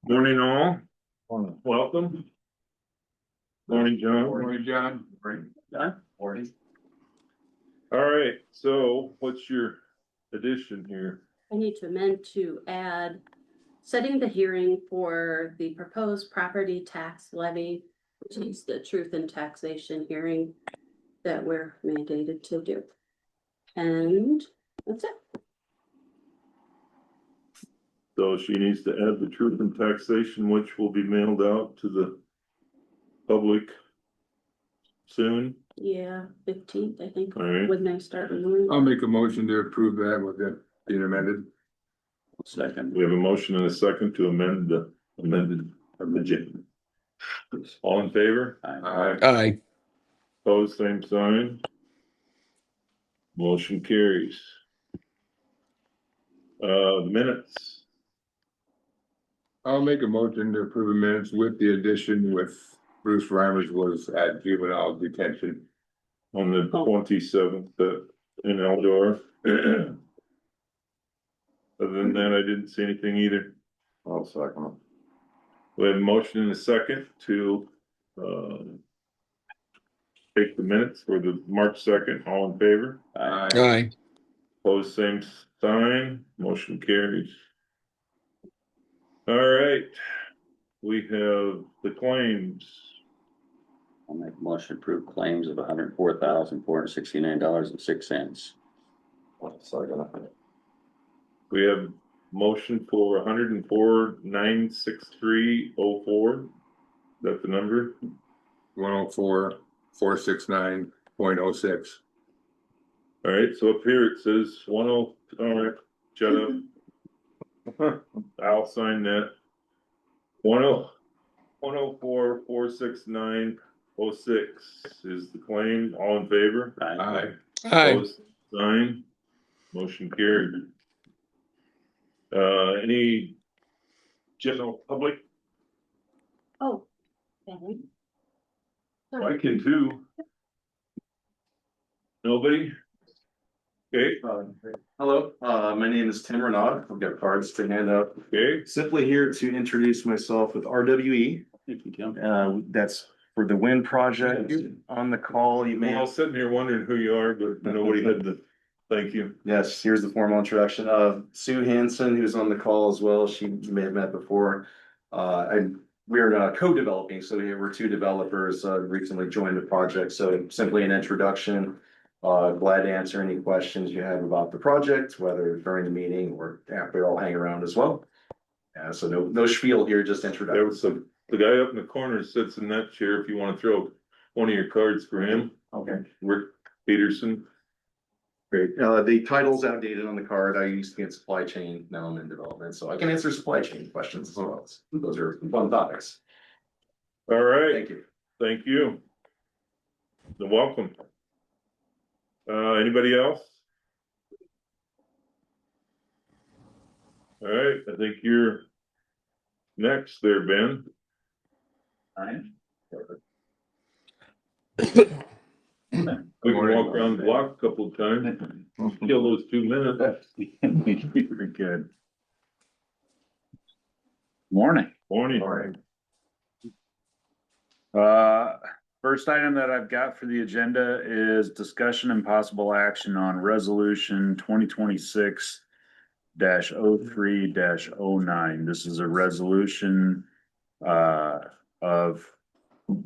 Morning all. Welcome. Morning, John. Morning, John. Morning. All right, so what's your addition here? I need to amend to add setting the hearing for the proposed property tax levy, which is the truth in taxation hearing that we're mandated to do. And that's it. So she needs to add the truth in taxation, which will be mailed out to the public soon. Yeah, 15th, I think, All right. when they start renewing. I'll make a motion to approve that with it being amended. Second. We have a motion and a second to amend the amended agenda. All in favor? Aye. Opposed, same sign. Motion carries. Minutes. I'll make a motion to approve the minutes with the addition with Bruce Reimers was at juvenile detention. On the 27th in Eldor. Other than that, I didn't see anything either. I'll second. We have a motion and a second to take the minutes for the March 2nd. All in favor? Aye. Opposed, same sign. Motion carries. All right. We have the claims. I'll make a motion to approve claims of $104,469.06. We have motion for 104,963.04. Is that the number? 104,469.06. All right, so up here it says 10, all right, shut up. I'll sign that. 104,469.06 is the claim. All in favor? Aye. Opposed, sign. Motion carried. Any general public? Oh, okay. I can too. Nobody? Okay, Hello, my name is Tim Renaud. I've got cards to hand out. okay. Simply here to introduce myself with RWE. That's for the wind project. On the call, you may I was sitting here wondering who you are, but nobody had the, thank you. Yes, here's the formal introduction of Sue Hanson, who's on the call as well. You may have met before. We're co-developing, so we're two developers recently joined the project. So simply an introduction. Glad to answer any questions you have about the project, whether during the meeting or after. I'll hang around as well. So no spiel here, just There introduction. was the guy up in the corner sits in that chair if you want to throw one of your cards for him. Okay, Rick Peterson. great. The title's outdated on the card. I used to be in supply chain, now I'm in development, so I can answer supply chain questions as well. Those are fun topics. All right. Thank you. Thank you. You're welcome. Anybody else? All right, I think you're next there, Ben. We can walk around the block a couple of times, kill those 2 minutes. Very good. Morning. Morning. First item that I've got for the agenda is discussion and possible action on resolution 2026-03-09. This is a resolution of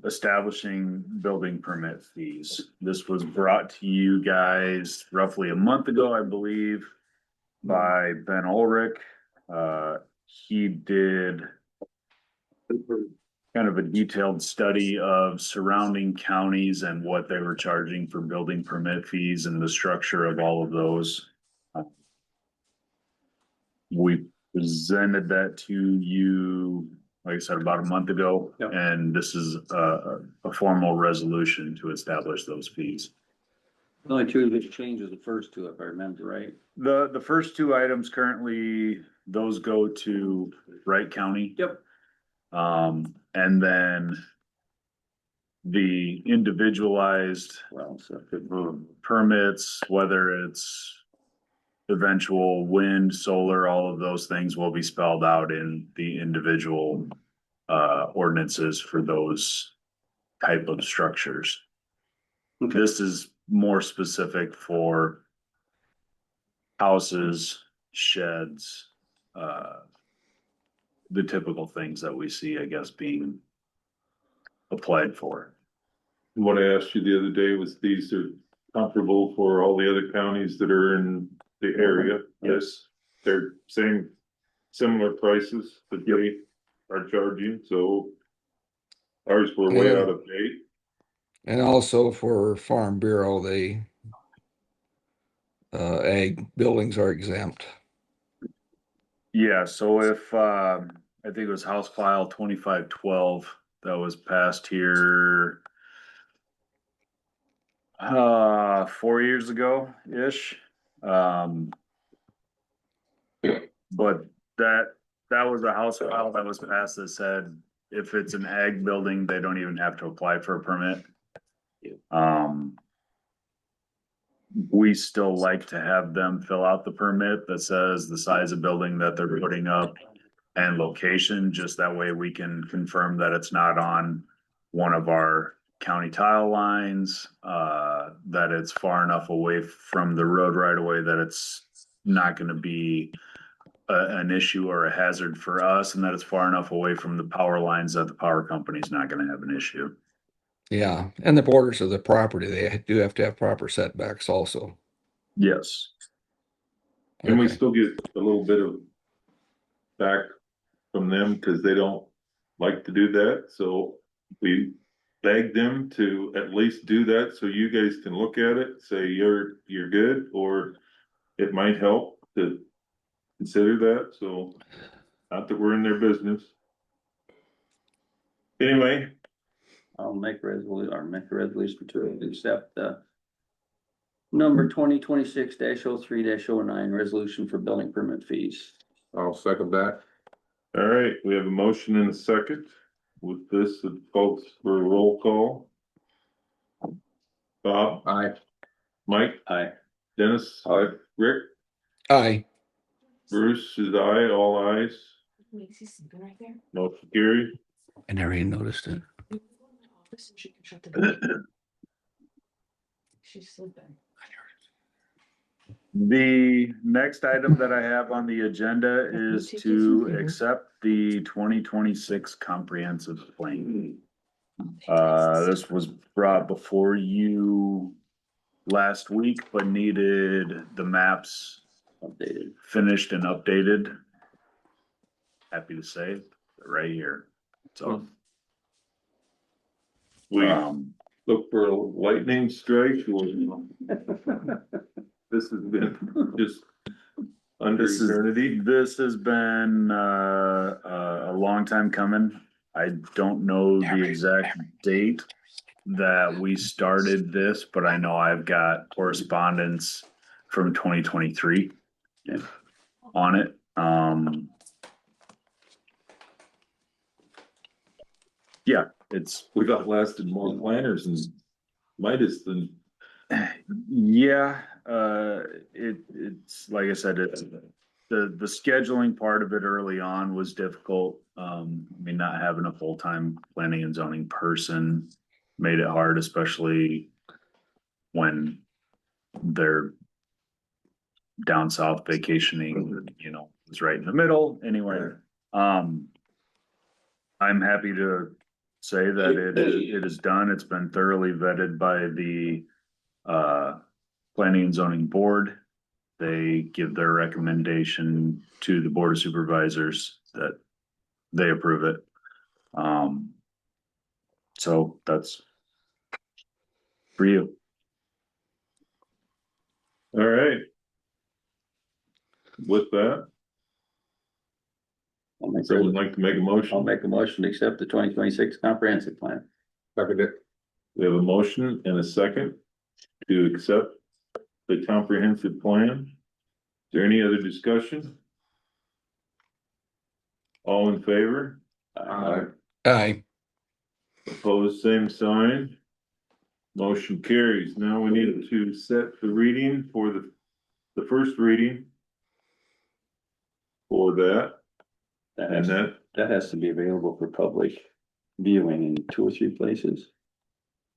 establishing building permit fees. This was brought to you guys roughly a month ago, I believe, by Ben Ulrich. He did kind of a detailed study of surrounding counties and what they were charging for building permit fees and the structure of all of those. We presented that to you, like I said, about a month ago, Yep. and this is a formal resolution to establish those fees. The only two that changes the first two, if I remember right. The first two items currently, those go to Wright County. Yep. And then the individualized Well, so permits, whether it's eventual wind, solar, all of those things will be spelled out in the individual ordinances for those type of structures. This is more specific for houses, sheds, the typical things that we see, I guess, being applied for. What I asked you the other day was these are comparable for all the other counties that are in the area. Yes, they're similar prices that they are charging, so ours were way out of date. And also for Farm Bureau, they ag buildings are exempt. Yeah, so if, I think it was House File 2512 that was passed here 4 years ago-ish. But that was a House file that was passed that said if it's an ag building, they don't even have to apply for a permit. We still like to have them fill out the permit that says the size of building that they're putting up and location, just that way we can confirm that it's not on one of our county tile lines, that it's far enough away from the road right away that it's not gonna be an issue or a hazard for us, and that it's far enough away from the power lines that the power company's not gonna have an issue. Yeah, and the borders of the property, they do have to have proper setbacks also. Yes. And we Okay. still get a little bit of back from them because they don't like to do that, so we beg them to at least do that so you guys can look at it, say you're good, or it might help to consider that, so not that we're in their business. Anyway, I'll make a resolution to accept the number 2026-03-09 resolution for building permit fees. I'll second that. all right, we have a motion and a second. With this, it calls for a roll call. Bob, Aye. Mike, Aye. Dennis, Rick, Aye. Bruce is aye, all ayes. Macy's sleeping right there. Motion carried. I never even noticed it. You can go in the office and she can shut the door. She's sleeping. The next item that I have on the agenda is to accept the 2026 comprehensive plan. This was brought before you last week, but needed the maps Updated. finished and updated. Happy to say, they're right here. So, We look look for a lightning strike or this has been just under This is- eternity. This has been a long time coming. I don't know the exact date that we started this, but I know I've got correspondence from 2023 on it. Yeah, it's, We've outlasted more planners and Midas than, yeah, it's like I said, it's the scheduling part of it early on was difficult. I mean, not having a full-time planning and zoning person made it hard, especially when they're down south vacationing, it's right in the middle anyway. I'm happy to say that it is done. It's been thoroughly vetted by the planning and zoning board. They give their recommendation to the board of supervisors that they approve it. So that's for you. all right. With that, someone like to make a I'll motion? make a motion to accept the 2026 comprehensive plan. Second it. We have a motion and a second to accept the comprehensive plan. Is there any other discussion? All in favor? Aye. Aye. Opposed, same sign. Motion carries. Now we need to set the reading for the first reading for that, That and has, that, that has to be available for public viewing in 2 or 3 places.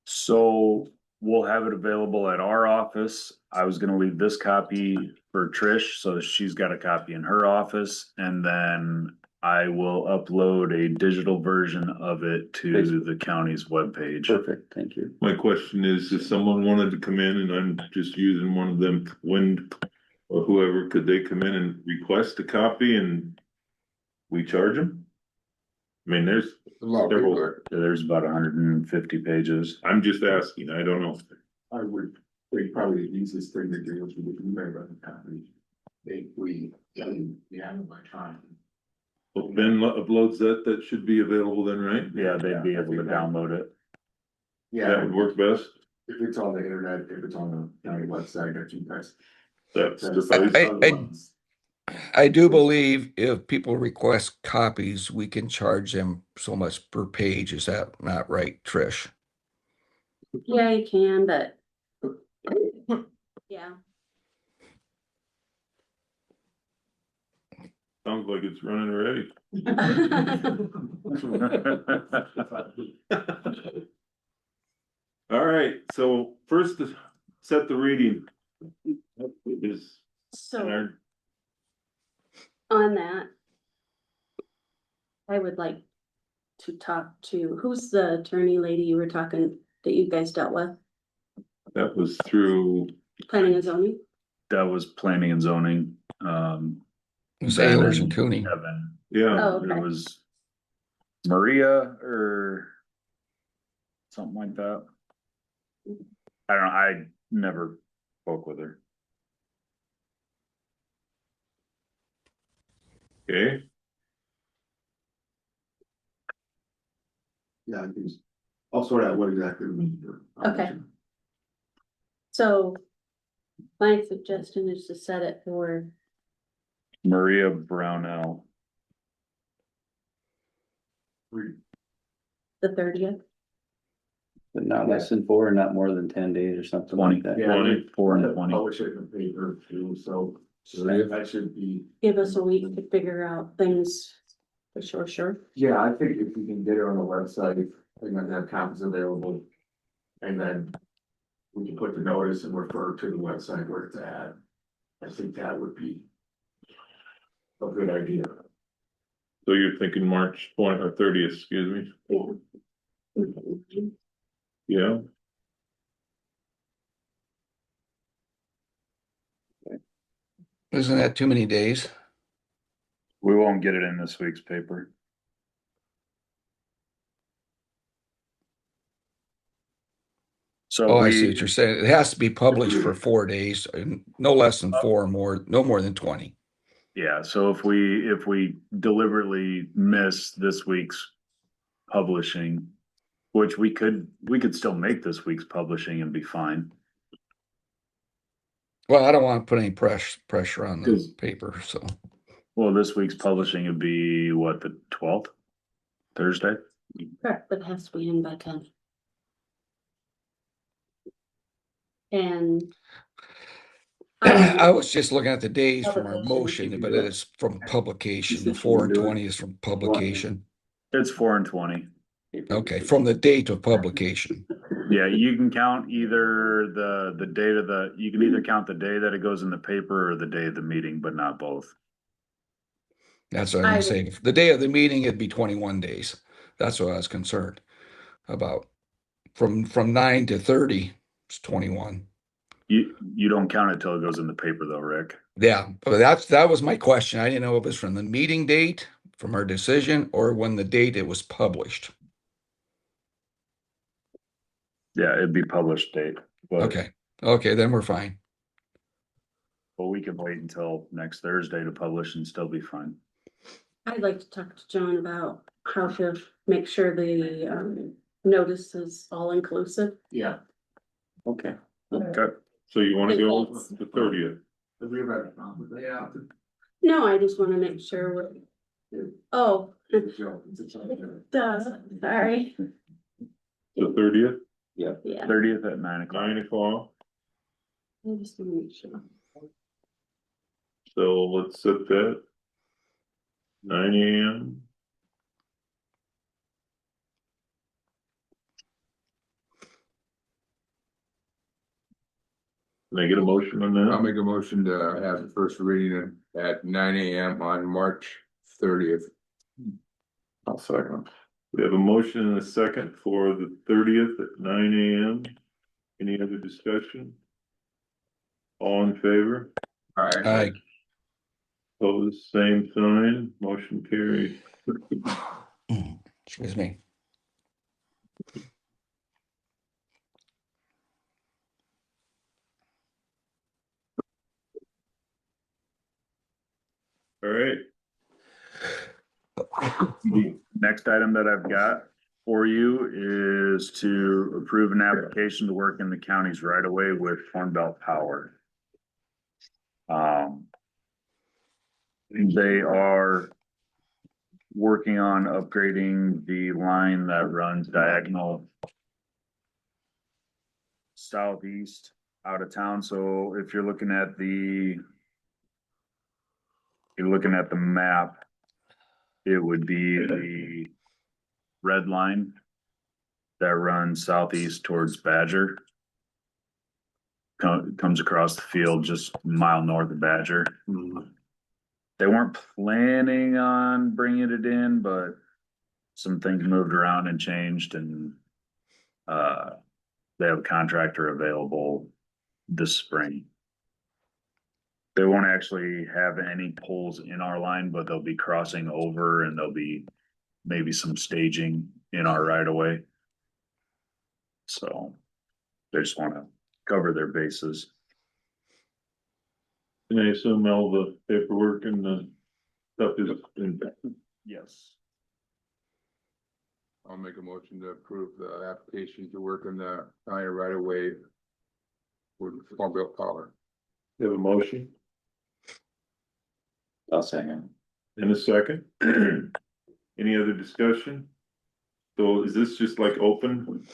So we'll have it available at our office. I was gonna leave this copy for Trish, so she's got a copy in her office, and then I will upload a digital version of it to the county's webpage. Perfect, thank you. my question is, if someone wanted to come in and I'm just using one of them wind or whoever, could they come in and request a copy and we charge them? I mean, there's A lot of people several, are. There's about 150 pages. I'm just asking, I don't know. I would, they probably the easiest thing to do is we would remember the company. We have my time. Well, Ben uploads that should be available then, right? Yeah, they'd be able to download it. That would work best. If it's on the internet, if it's on the county website, I think That's that's the I do believe if people request copies, we can charge them so much per page. Is that not right, Trish? Yeah, you can, but. Yeah, sounds like it's running already. All right, so first, set the reading. Is, so on that. I would like to talk to, who's the attorney lady you were talking, that you guys dealt with, that was through, planning and zoning? That was planning and zoning. It was Ben Ayers and Cooney. Kevin. yeah, Oh, It okay. was Maria or something like that. I don't know, I never spoke with her. okay, Yeah, I think I'll sort out what exactly we need to do. Okay. So my suggestion is to set it for, Maria Brownell. the 30th. But not less than 4 and not more than 10 days or something 20. like that. Yeah, 24 and 20. Publish it in the paper too, so that should be. Give us a week to figure out things for sure. Yeah, I think if we can get it on the website, we're gonna have copies available. And then we can put the notice and refer to the website where it's at. I think that would be a good idea. so you're thinking March 20 or 30th, excuse me, Yeah. Okay. yeah? Isn't that too many days? We won't get it in this week's paper. So Oh, I see what we, you're saying. It has to be published for 4 days, and no less than 4 more, no more than 20. yeah, so if we deliberately miss this week's publishing, which we could still make this week's publishing and be fine. Well, I don't want to put any pressure on the 'Cause- paper, so. Well, this week's publishing would be what, the 12th? Thursday? Correct, but it has to be in by 10. And. I was just looking at the days from our Publication. motion, but it is from publication. The 4 and 20 is from publication. It's 4 and 20. Okay, from the date of publication. Yeah, you can count either the date of you can either count the day that it goes in the paper or the day of the meeting, but not both. That's what I'm saying. The day of the meeting, it'd be 21 days. That's what I was concerned about. From 9 to 30, it's 21. You don't count it till it goes in the paper though, Rick. Yeah, but that was my question. I didn't know if it was from the meeting date, from our decision, or when the date it was published. Yeah, it'd be published date, but Okay, then we're fine. we can wait until next Thursday to publish and still be fine. I'd like to talk to John about how to make sure the notice is all inclusive. Yeah. Okay. Okay. So you wanna go Yes. the 30th? Have we ever had a problem with that? Yeah. No, I just wanna make sure we're, oh, It's a joke. It's a joke. duh, sorry, The 30th, yeah. 30th at 9:00. 9 o'clock, I just wanna make sure. so let's set that. 9 AM. Can I get a motion on I'll that? make a motion to have the first reading at 9 AM on March 30th. I'll second. We have a motion and a second for the 30th at 9 AM. Any other discussion? All in favor? Aye. Opposed, same sign, motion carried. Excuse me. All right. The next item that I've got for you is to approve an application to work in the county's right of way with Humboldt Power. They are working on upgrading the line that runs diagonal southeast out of town. So if you're looking at the map, it would be the red line that runs southeast towards Badger. Comes across the field just a mile north of Badger. They weren't planning on bringing it in, but some things moved around and changed, and they have a contractor available this spring. They won't actually have any poles in our line, but they'll be crossing over, and there'll be maybe some staging in our right of way. So they just want to cover their bases. And I assume all the paperwork and the stuff is in. Yes. I'll make a motion to approve the application to work in the county right away with Humboldt Power. You have a motion I'll second. and a second. Any other discussion? So is this just like open?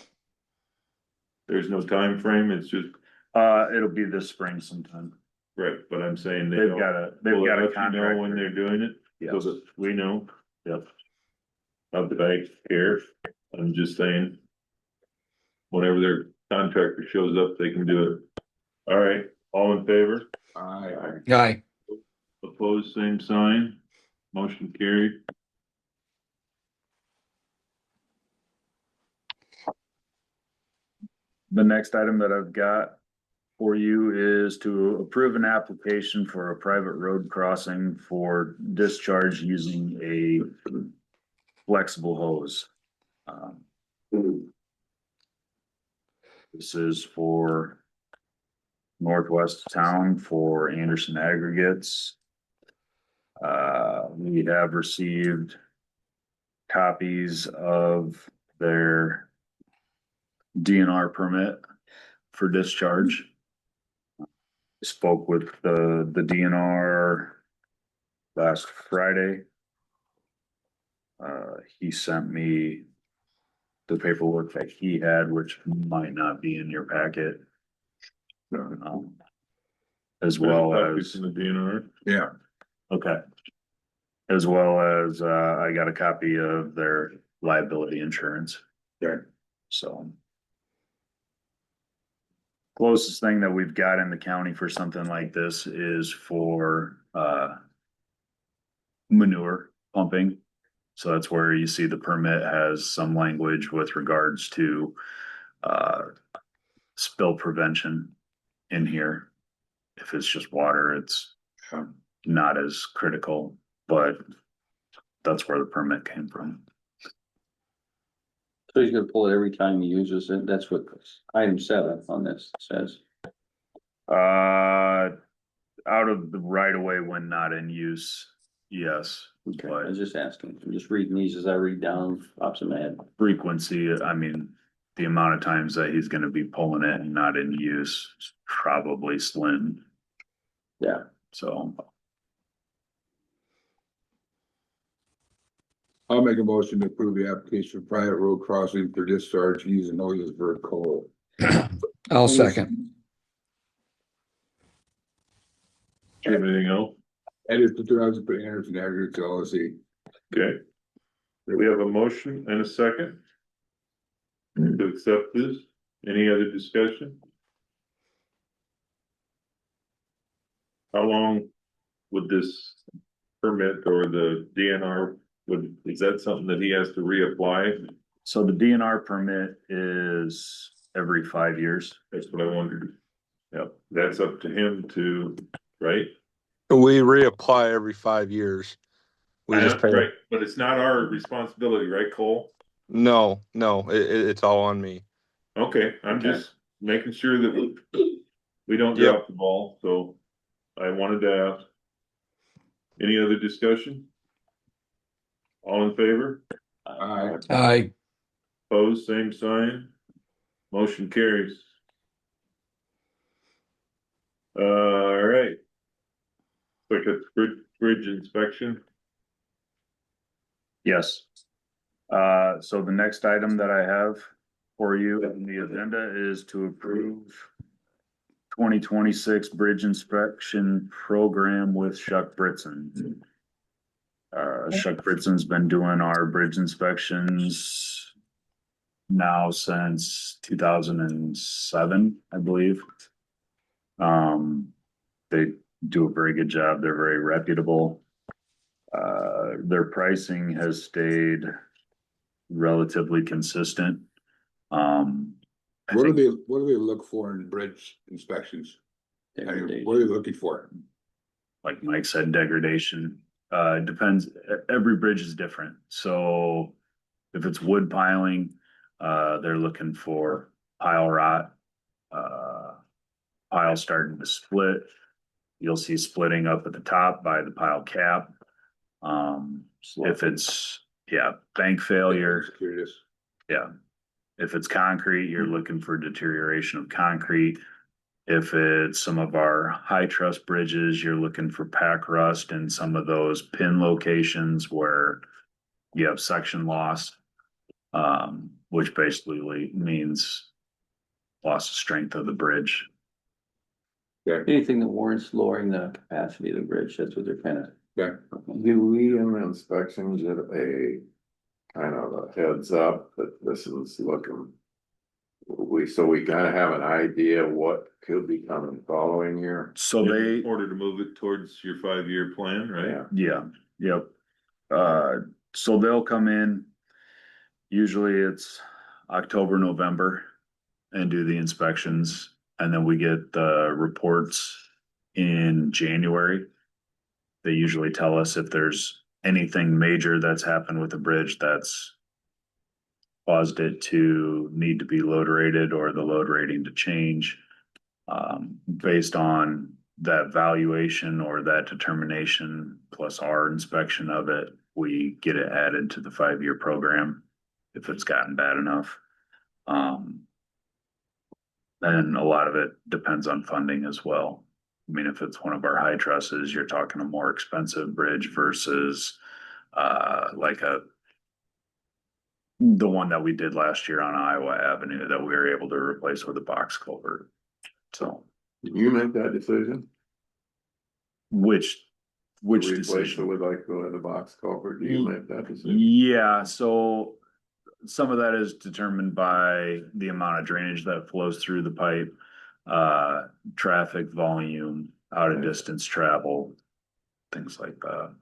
There's no time frame. It's just, It'll be this spring sometime. right, but I'm saying They've got a will let you know contractor. when they're doing it, so Yes. that we know. Yep. Not that I care, I'm just saying. Whenever their contractor shows up, they can do it. All right, all in favor? Aye. Aye. Opposed, same sign. Motion carried. The next item that I've got for you is to approve an application for a private road crossing for discharge using a flexible hose. This is for northwest town for Anderson Aggregates. We have received copies of their DNR permit for discharge. Spoke with the DNR last Friday. He sent me the paperwork that he had, which might not be in your packet. As well Copies as, from the DNR. Yeah. okay. As well as, I got a copy of their liability insurance. Okay. So. Closest thing that we've got in the county for something like this is for, manure pumping. So that's where you see the permit has some language with regards to, spill prevention in here. If it's just water, it's not as critical, but that's where the permit came from. So he's gonna pull it every time he uses it. That's what item 7 on this says. Out of the right of way when not in use, yes. Okay, I But was just asking. I'm just reading these as I read down, pops in my head. frequency, I mean, the amount of times that he's gonna be pulling it and not in use is probably slim. Yeah. So, I'll make a motion to approve the application for private road crossing for discharge using hoses for coal. I'll second. Anything else? Edit the 2000 put Anderson Aggregates LLC. Okay. We have a motion and a second to accept this. Any other discussion? How long would this permit or the DNR is that something that he has to reapply? So the DNR permit is every 5 years. That's what I wondered. Yep, that's up to him to, right? We reapply every 5 years. We just pay. Right, but it's not our responsibility, right, Cole? No, it's all on me. Okay, I'm Okay. just making sure that we don't Yep. drop the ball, so I wanted to ask. Any other discussion? All in favor? I, Opposed, same sign. Motion carries. All right. Look at bridge inspection. Yes. So the next item that I have for you in the agenda is to approve 2026 bridge inspection program with Chuck Britson. Chuck Britson's been doing our bridge inspections now since 2007, I believe. They do a very good job. They're very reputable. Their pricing has stayed relatively consistent. I What do think they look for in bridge inspections? I mean, Degradation. what are they looking for? like Mike said, degradation, it depends, every bridge is different, so. If it's wood piling, they're looking for pile rot. Pile starting to split. You'll see splitting up at the top by the pile cap. If it's, bank failure, Just curious. if it's concrete, you're looking for deterioration of concrete. If it's some of our high truss bridges, you're looking for pack rust in some of those pin locations where you have section loss. Which basically means loss of strength of the bridge. Anything that warrants lowering the capacity of the bridge, that's what they're kind of. Yeah. Do we in the inspections get a kind of a heads up that this is looking? So we kind of have an idea what could be coming following year. So In they, order to move it towards your 5-year plan, right? yep. So they'll come in. Usually it's October, November and do the inspections. And then we get the reports in January. They usually tell us if there's anything major that's happened with the bridge that's caused it to need to be load rated or the load rating to change. Based on that valuation or that determination plus our inspection of it, we get it added to the 5-year program if it's gotten bad enough. And a lot of it depends on funding as well. I mean, if it's one of our high trusses, you're talking a more expensive bridge versus like the one that we did last year on Iowa Avenue that we were able to replace with a box culvert. So, You make that decision? which Replace it decision? with like the box culvert, do you make that decision? Yeah, so some of that is determined by the amount of drainage that flows through the pipe, traffic volume, out of distance travel, things like that.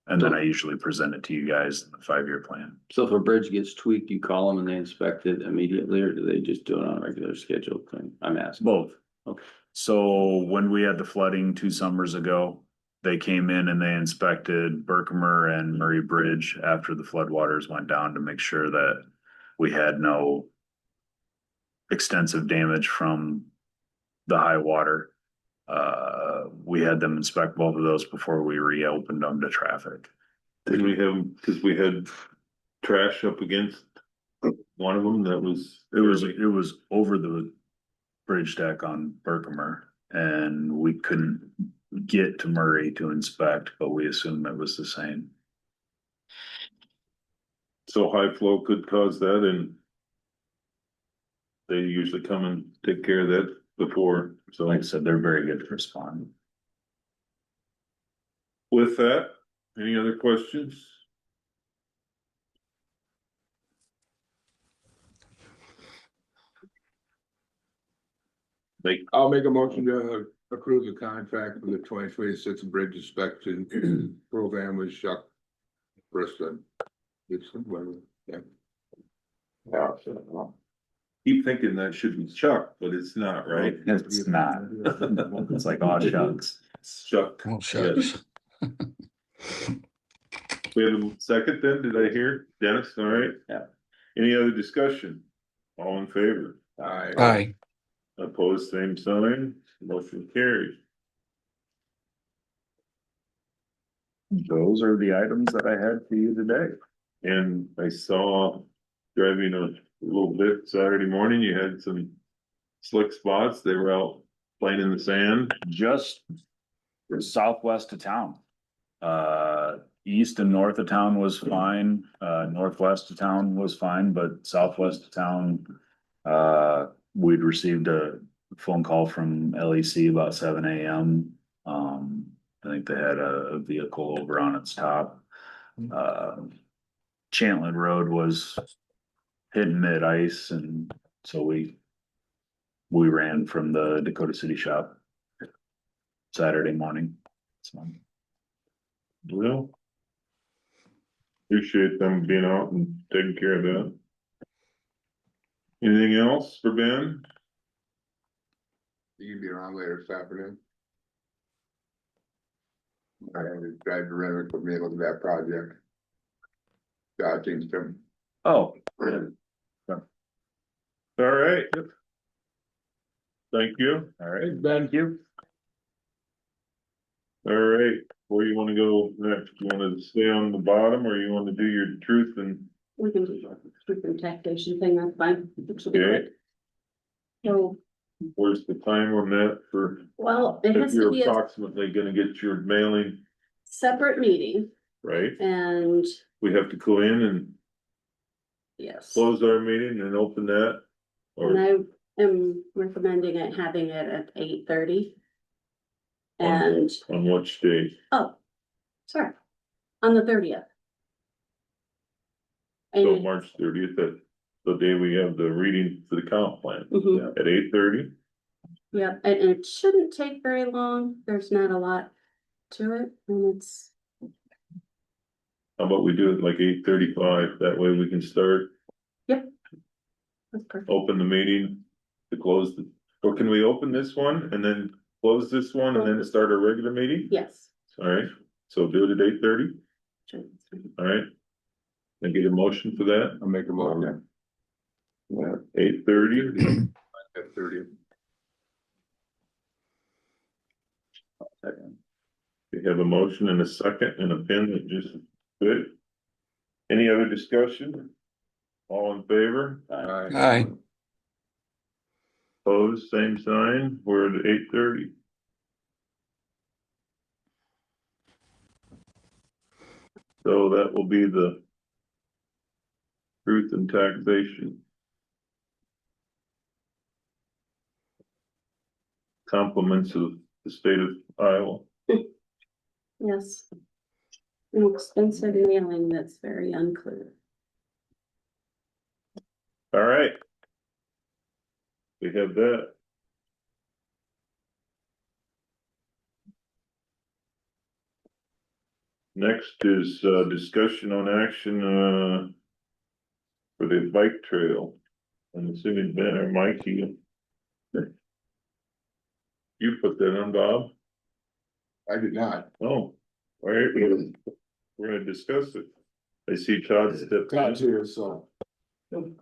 And then I usually present it to you guys in the 5-year plan. So if a bridge gets tweaked, you call them and they inspect it immediately, or do they just do it on a regular schedule thing? I'm asking. Both. Okay. So when we had the flooding 2 summers ago, they came in and they inspected Berkmer and Murray Bridge after the floodwaters went down to make sure that we had no extensive damage from the high water. We had them inspect both of those before we reopened them to traffic. Did we have, cause we had trash up against one of them that was. It was over the bridge deck on Berkmer, and we couldn't get to Murray to inspect, but we assumed it was the same. So high flow could cause that, and they usually come and take care of that before, so. Like I said, they're very good at responding. With that, any other questions? I'll make a motion to approve the contract for the 2026 bridge inspection program with Chuck Briston. Yeah. Keep thinking that should be Chuck, but it's not, right? It's not. It's like, oh, shucks. Chuck. Oh, shucks. We have a second then, did I hear? Dennis, all right? Yeah. Any other discussion? All in favor? Aye. Opposed, same sign, motion carries. Those are the items that I had for you today. And I saw driving a little bit Saturday morning, you had some slick spots, they were out playing in the sand. Just southwest of town. East and north of town was fine, northwest of town was fine, but southwest of town. We'd received a phone call from LEC about 7 AM. I think they had a vehicle over on its top. Chantlet Road was hitting mid ice, and so we ran from the Dakota City shop Saturday morning. So. Well. Appreciate them being out and taking care of that. Anything else for Ben? You can be around later this afternoon. I had to drive to Renwick with me to look at that project. Kingston. Oh. All right. Thank you. All right. Ben. You. All right, where you wanna go next? You wanna stay on the bottom or you wanna do your truth and? We can do the truth and taxation thing, that's fine. Which will be Okay. quick. So, Where's the time on that for, well, it if has to you're be a approximately gonna get your mailing, separate meeting right? and We have to go in and yes. close our meeting and open that? And Or I am recommending having it at 8:30. And, on which day? oh, sorry, on the 30th. So And, March 30th, that's the day we have the reading for the comp plan mhm, at 8:30? yeah, and it shouldn't take very long, there's not a lot to it, and it's, How about we do it like 8:35, that way we can start, that's perfect. open the meeting to close the, or can we open this one and then close this one and then start our regular meeting? Yes. All right, so do it at 8:30, Sure. all right? And get a motion for that, I'll make a motion. 8:30, At 30. we have a motion and a second and a pin that just fit. Any other discussion? All in favor? Aye. Opposed, same sign, we're at 8:30. So that will be the truth and taxation. Compliments of the state of Iowa. Yes. An expensive mailing that's very unclear. All right. We have that. Next is discussion on action for the bike trail. I'm assuming Ben or Mike, you put that on, Bob? I did not. Oh, all right, we're gonna discuss it. I see Todd stepped in. Todd's here, so. Morning.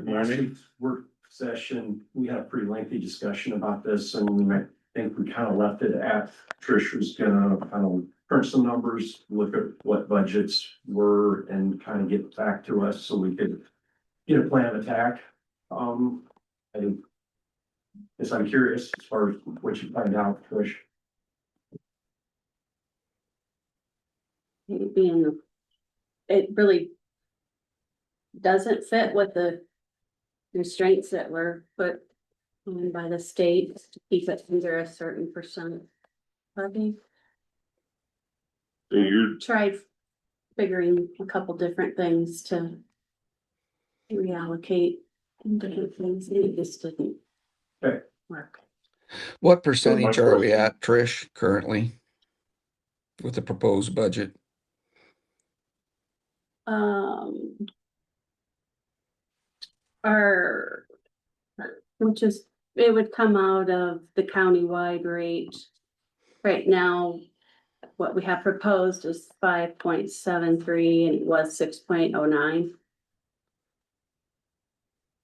Last week's work session, we had a pretty lengthy discussion about this, and I think we kind of left it at Trish was gonna kind of crunch some numbers, look at what budgets were and kind of get back to us so we could get a plan of attack. I guess I'm curious as far as what you find out, Trish. Being, it really doesn't fit with the restraints that were put on by the state to keep it under a certain percent. Funding. So you're, tried figuring a couple different things to reallocate different things, and it just didn't Okay. work. What percentage are we question- at, Trish, currently? With the proposed budget? Our, which is, it would come out of the countywide rate. Right now, what we have proposed is 5.73 and it was 6.09.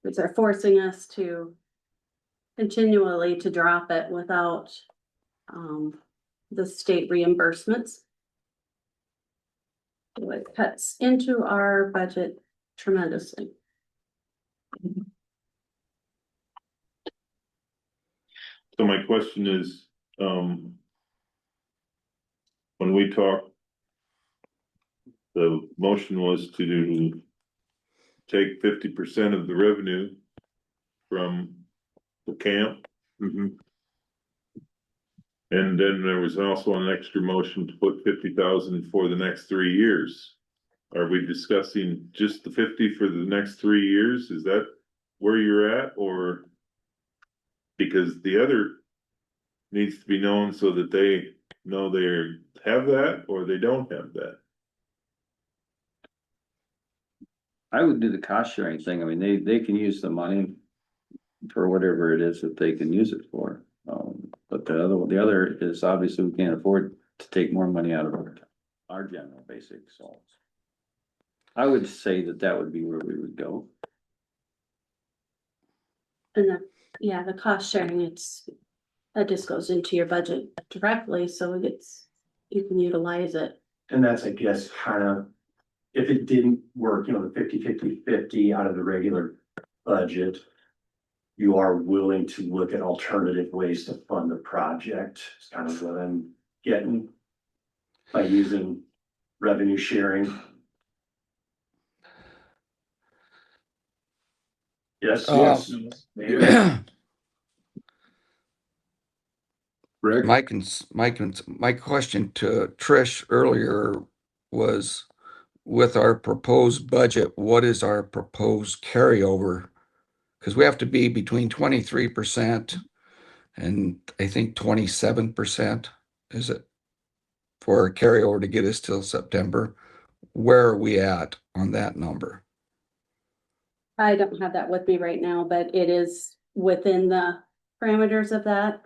Which are forcing us to continually to drop it without the state reimbursements. So it cuts into our budget tremendously. so my question is, when we talked, the motion was to take 50% of the revenue from the camp. Mhm. And then there was also an extra motion to put 50,000 for the next 3 years. Are we discussing just the 50 for the next 3 years? Is that where you're at, or? Because the other needs to be known so that they know they have that or they don't have that. I would do the cost sharing thing. I mean, they can use the money for whatever it is that they can use it for. But the other is obviously we can't afford to take more money out of our general basic, so. I would say that would be where we would go. And yeah, the cost sharing, that just goes into your budget directly, so you can utilize it. And that's, I guess, kind of, if it didn't work, the 50-50-50 out of the regular budget. You are willing to look at alternative ways to fund the project. It's kind of what I'm getting by using revenue sharing. Yes, yes. Rick? My question to Trish earlier was, with our proposed budget, what is our proposed carryover? Because we have to be between 23% and I think 27%, is it? For a carryover to get us till September. Where are we at on that number? I don't have that with me right now, but it is within the parameters of that.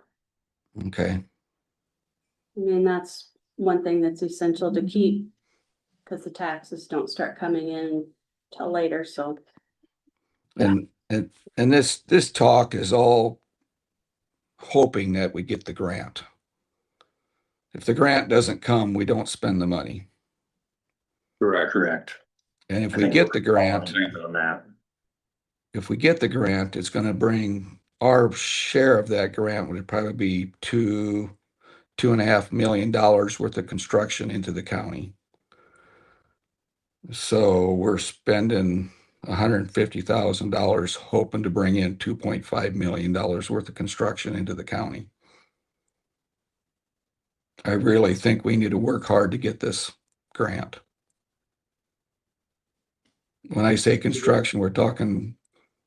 Okay, I mean, that's one thing that's essential to keep, because the taxes don't start coming in till later, so. and this talk is all hoping that we get the grant. If the grant doesn't come, we don't spend the money. Correct. And if I we think get the we're all in grant, agreement on that. if we get the grant, it's gonna bring our share of that grant would probably be $2.5 million worth of construction into the county. So we're spending $150,000 hoping to bring in $2.5 million worth of construction into the county. I really think we need to work hard to get this grant. When I say construction, we're talking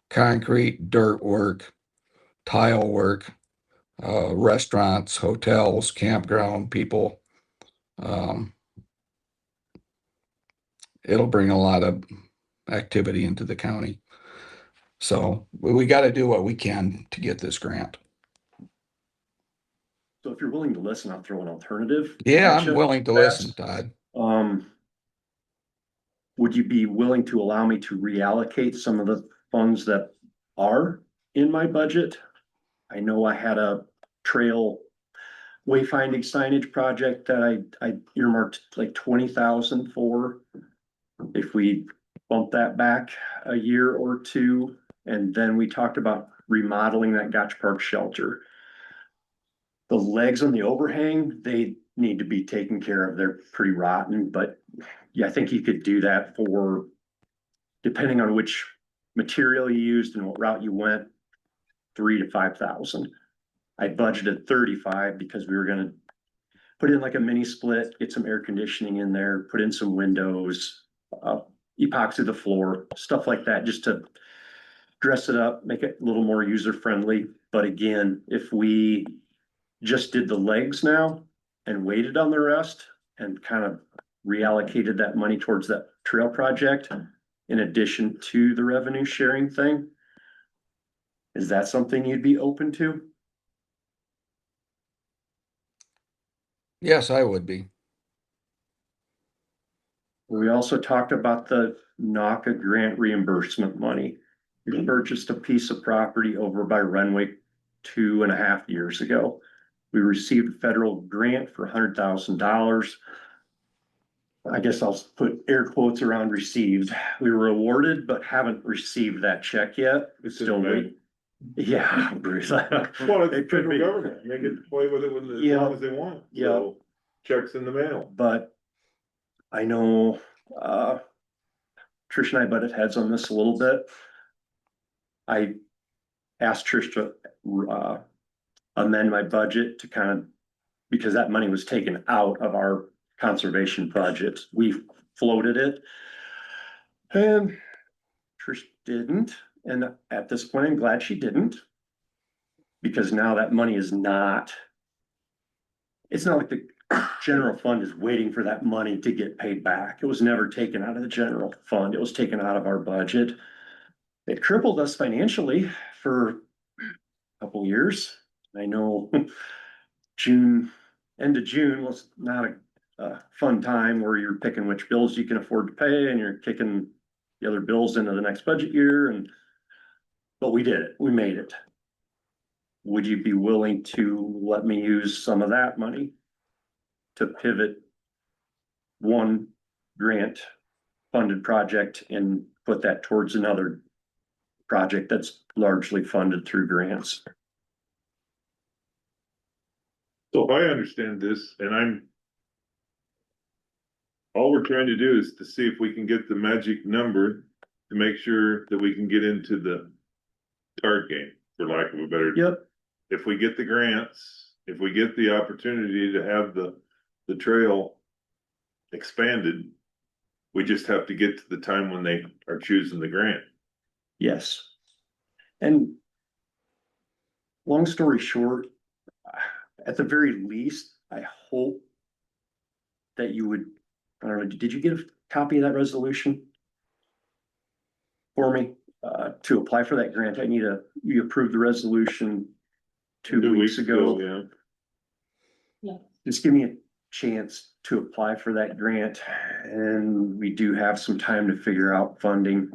concrete, dirt work, tile work, restaurants, hotels, campground people. It'll bring a lot of activity into the county. So we got to do what we can to get this grant. So if you're willing to listen, I'll throw an alternative. Yeah, at I'm you. willing to listen, Todd. Would you be willing to allow me to reallocate some of the funds that are in my budget? I know I had a trail wayfinding signage project that I earmarked like 20,000 for. If we bump that back a year or two, and then we talked about remodeling that Gotch Park shelter. The legs on the overhang, they need to be taken care of. They're pretty rotten, but yeah, I think you could do that for, depending on which material you used and what route you went, 3,000 to 5,000. I budgeted 35 because we were gonna put in like a mini split, get some air conditioning in there, put in some windows, epoxy the floor, stuff like that, just to dress it up, make it a little more user friendly. But again, if we just did the legs now and waited on the rest and kind of reallocated that money towards that trail project in addition to the revenue sharing thing, is that something you'd be open to? Yes, I would be. We also talked about the NACA grant reimbursement money. We purchased a piece of property over by Renwick 2.5 years ago. We received a federal grant for $100,000. I guess I'll put air quotes around received. We were awarded, but haven't received that check yet. It's still waiting. Yeah, Bruce. Well, it's It could federal be. government, they get to play with it as Yeah. long as they want, Yeah. so checks in the mail. But I know, Trish and I butted heads on this a little bit. I asked Trish to, amend my budget to kind of, because that money was taken out of our conservation budget. We floated it. And Trish didn't, and at this point, I'm glad she didn't. Because now that money is not. It's not like the general fund is waiting for that money to get paid back. It was never taken out of the general fund. It was taken out of our budget. It crippled us financially for a couple years. I know end of June was not a fun time where you're picking which bills you can afford to pay and you're kicking the other bills into the next budget year. But we did it. We made it. Would you be willing to let me use some of that money to pivot one grant funded project and put that towards another project that's largely funded through grants? So if I understand this, and all we're trying to do is to see if we can get the magic number to make sure that we can get into the card game, for lack of a better. Yep. If we get the grants, if we get the opportunity to have the trail expanded, we just have to get to the time when they are choosing the grant. Yes. And long story short, at the very least, I hope that you would, I don't know, did you get a copy of that resolution for me? To apply for that grant, I need you approved the resolution 2 weeks ago. Yeah. Yeah. Just give me a chance to apply for that grant, and we do have some time to figure out funding.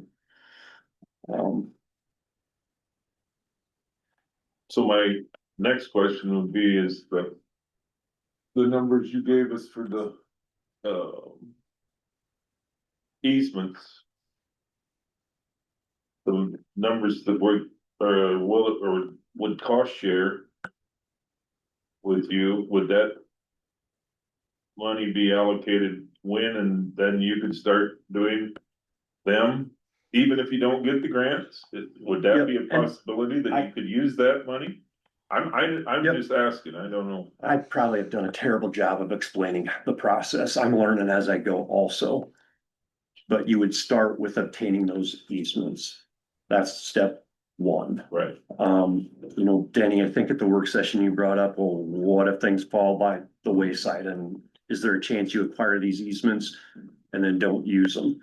So my next question would be is the numbers you gave us for the easements. The numbers that would cost share with you, would that money be allocated when, and then you could start doing them? Even if you don't get the grants, would that be a possibility that you could use that money? I'm Yep. just asking, I don't know. I probably have done a terrible job of explaining the process. I'm learning as I go also. But you would start with obtaining those easements. That's step one. Right. Danny, I think at the work session you brought up, well, what if things fall by the wayside, and is there a chance you acquire these easements and then don't use them?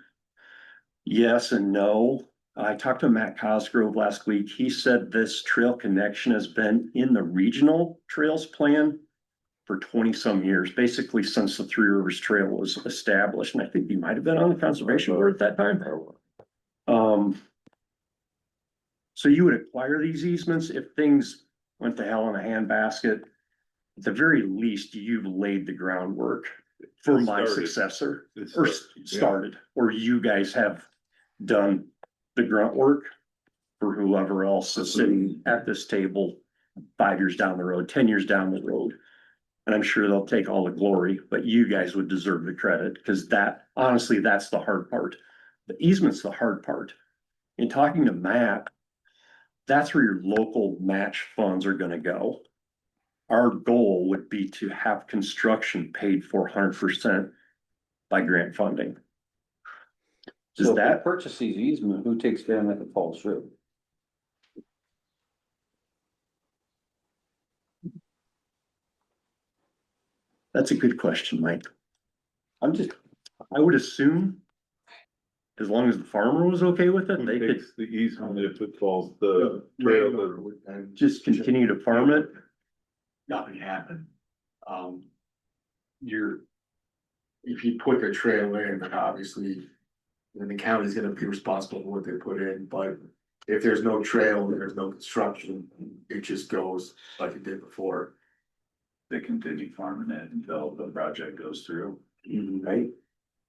Yes and no. I talked to Matt Cosgrove last week. He said this trail connection has been in the regional trails plan for 20 some years, basically since the Three Rivers Trail was established. And I think he might have been on the conservation board at that time. So you would acquire these easements if things went to hell in a handbasket. At the very least, you've laid the groundwork for my successor, or started, or you guys have done the grunt work for whoever else is sitting at this table 5 years down the road, 10 years down the road. And I'm sure they'll take all the glory, but you guys would deserve the credit, because honestly, that's the hard part. The easement's the hard part. In talking to Matt, that's where your local match funds are gonna go. our goal would be to have construction paid for 100% by grant funding. Is So if we that, purchase these easement, who takes care of it if it falls through? that's a good question, Mike. I'm just, I would assume as long as the farmer was okay with it, Who they could takes the easement if it falls, the trail, Landowner would then- just continue to farm it. Nothing happened. You're. If you put the trail in, then obviously. Then the county's gonna be responsible for what they put in, but if there's no trail, there's no construction, it just goes like it did before. They continue farming it until the project goes through. Right?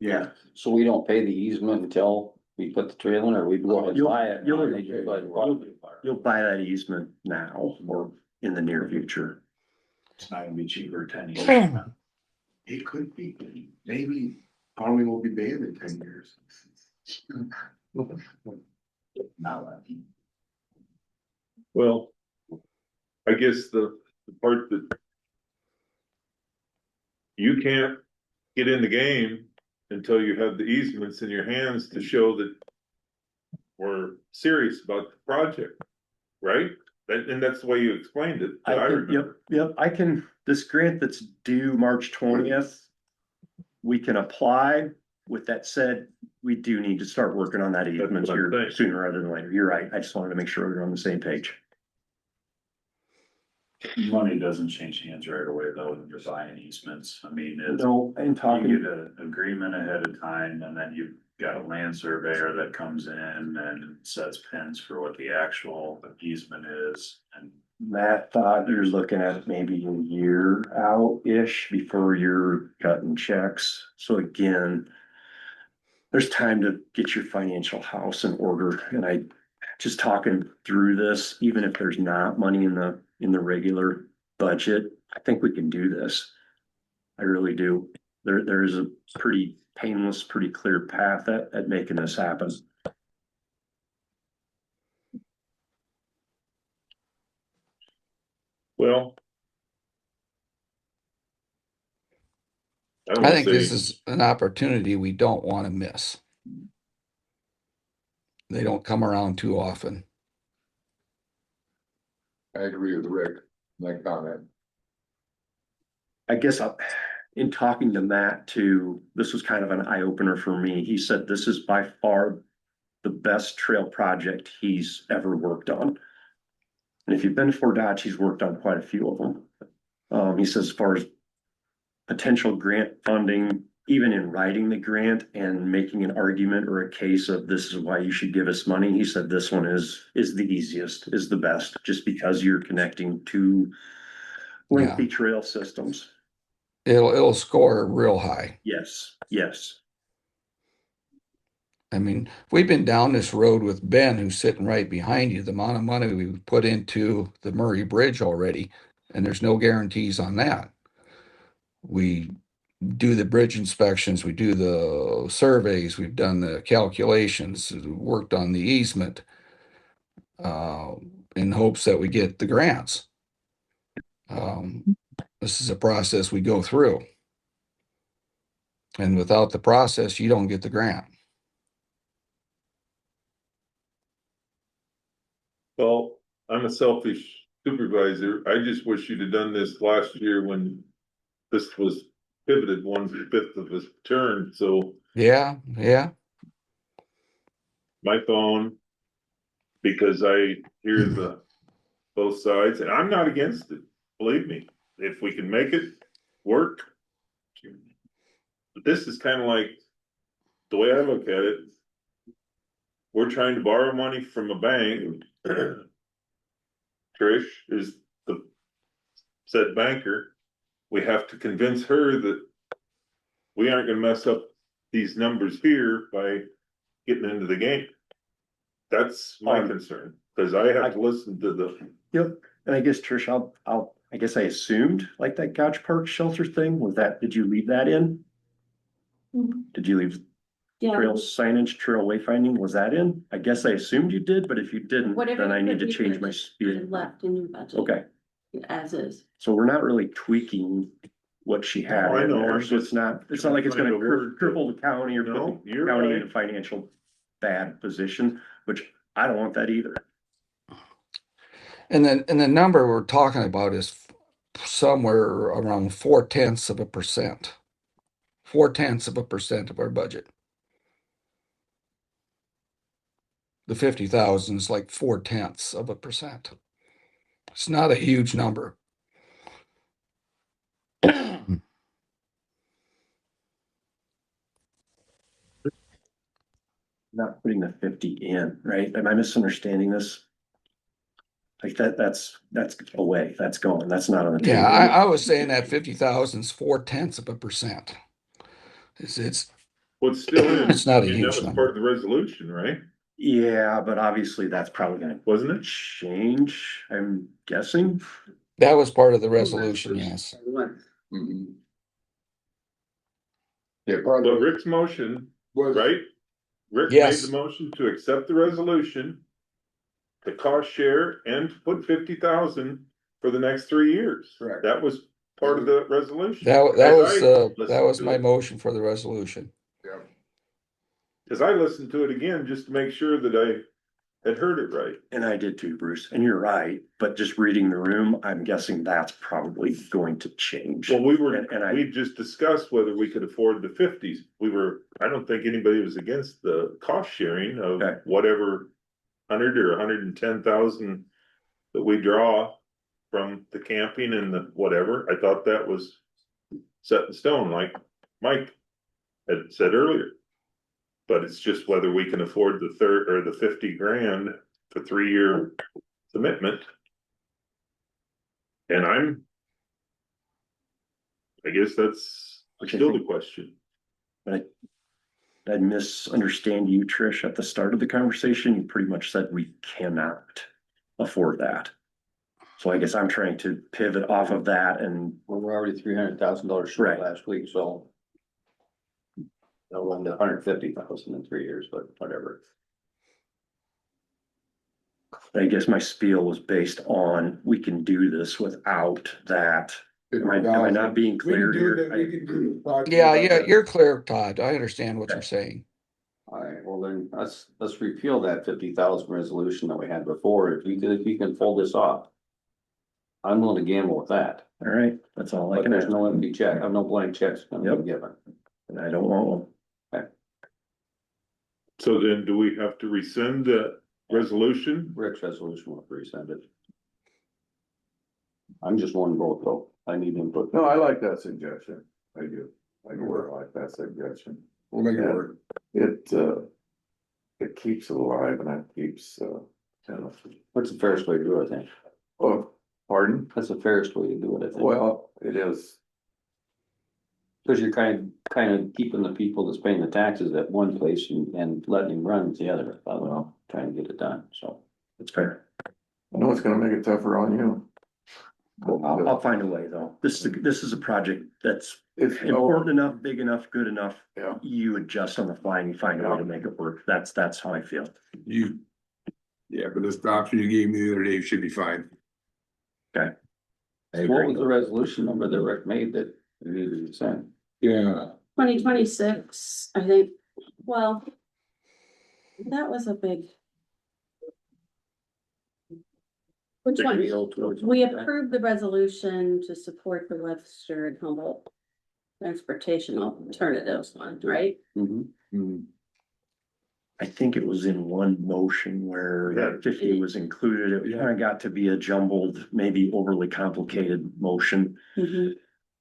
Yeah, so we don't pay the easement until we put the trail in, or we go ahead and buy it? You'll buy that easement now or in the near future. It's not gonna be cheaper 10 years from now. it could be, maybe farming will be banned in 10 years. Not that. well. I guess the part that. You can't get in the game until you have the easements in your hands to show that. We're serious about the project, right? And that's the way you explained it. that I remember. Yep, I can, this grant that's due March 20th. We can apply. With that said, we do need to start working on that easement what I'm here saying. sooner rather than later. You're right. I just wanted to make sure we're on the same page. Money doesn't change hands right away though, when you're buying easements. I mean, it's, No, I'm you talking, get an agreement ahead of time and then you've got a land surveyor that comes in and sets pins for what the actual easement is. And Matt thought you're looking at maybe a year out-ish before you're cutting checks. So again, there's time to get your financial house in order. And I, just talking through this, even if there's not money in the regular budget, I think we can do this. I really do. There's a pretty painless, pretty clear path at making this happen. Well. I think this is an opportunity we don't want to miss. They don't come around too often. I agree with Rick, that comment. I guess in talking to Matt too, this was kind of an eye opener for me. He said this is by far the best trail project he's ever worked on. And if you've been to Fort Dodge, he's worked on quite a few of them. He says as far as potential grant funding, even in writing the grant and making an argument or a case of this is why you should give us money, he said this one is the easiest, is the best, just because you're connecting two lengthy trail systems. It'll score real high. Yes, yes. I mean, we've been down this road with Ben, who's sitting right behind you, the amount of money we've put into the Murray Bridge already, and there's no guarantees on that. We do the bridge inspections, we do the surveys, we've done the calculations, worked on the easement, in hopes that we get the grants. This is a process we go through. And without the process, you don't get the grant. Well, I'm a selfish supervisor. I just wish you'd have done this last year when this was pivoted 1/5 of a turn, so Yeah. my phone. Because I hear the both sides, and I'm not against it, believe me, if we can make it work. But this is kind of like, the way I look at it. We're trying to borrow money from a bank. Trish is the said banker. We have to convince her that we aren't gonna mess up these numbers here by getting into the game. That's my concern, because I have to listen to the. Yep, and I guess Trish, I guess I assumed like that Gouch Park shelter thing, was that, did you leave that in? Did you leave Yeah, trail signage, trail wayfinding, was that in? I guess I assumed you did, but if you didn't, whatever. then I need to you change could my just speed. Left in your budget. Okay, as is. So we're not really tweaking what she had No, I in know, there, I'm so it's not like it's gonna trying to word it. cripple the county or No, put the you're county in right. a financial bad position, which I don't want that either. And then, the number we're talking about is somewhere around 0.4%. 0.4% of our budget. The 50,000 is like 0.4%. It's not a huge number. Not putting the 50 in, right? Am I misunderstanding this? Like that's away, that's gone, that's not on the Yeah, table. I was saying that 50,000 is 0.4%. It's What's still in, It's not a I mean, huge that was number. part of the resolution, right? Yeah, but obviously that's probably gonna Wasn't it? change, I'm guessing. That was part of the resolution, yes. Mhm. Yeah, But probably Rick's motion, was, right? Rick made Yes. the motion to accept the resolution, to cost share and to put 50,000 for the next 3 years. Correct. That was part of the resolution. That As I that listened was to my it. motion for the resolution. yeah, Cause I listened to it again just to make sure that I had heard it right. And I did too, Bruce, and you're right, but just reading the room, I'm guessing that's probably going to change. Well, we just discussed whether we could afford the 50s. I don't think anybody was against the cost sharing of Okay. whatever 100 or 110,000 that we draw from the camping and the whatever. I thought that was set in stone, like Mike had said earlier. But it's just whether we can afford the third or the 50 grand for 3-year commitment. And I guess that's still the question. I misunderstand you, Trish, at the start of the conversation, you pretty much said we cannot afford that. So I guess I'm trying to pivot off of that and. Well, we're already $300,000 short Right. last week, so. They'll run to 150,000 in 3 years, but whatever. I guess my spiel was based on, we can do this without that. Am I not being clear here? Yeah, you're clear, Todd. I understand what you're saying. All right, well then, let's repeal that 50,000 resolution that we had before, if you can pull this off. I'm willing to gamble with that, All right, that's all I but can there's ask. no empty check, I have no blank checks gonna be given. And I don't want one. So then do we have to rescind the resolution? Rick's resolution will resend it. I'm just one vote though, I need input. No, I like that suggestion. I do. I do like that suggestion. we'll make it work. It keeps it alive and it keeps, kind of, What's the fairest way to do it, I think? oh, pardon? That's the fairest way to do it, I think. Well, it is. Cause you're kind of keeping the people that's paying the taxes at one place and letting them run the other, well, trying to get it done, so. It's fair. I know it's gonna make it tougher on you. I'll find a way though. This is a project that's It's important enough, big enough, good enough. Yeah. You adjust on the fly and you find a way to make it work. That's how I feel. Yeah, but this option you gave me the other day should be fine. I So what agree. was the resolution number that Rick made that we needed to send? Yeah. 2026, I think, well. That was a big. Which one? We approved the resolution to support the Webster and Humboldt transportation alternatives one, right? Mhm. I think it was in one motion where Yeah. that 50 was included. It kind of got to be a jumbled, maybe overly complicated motion.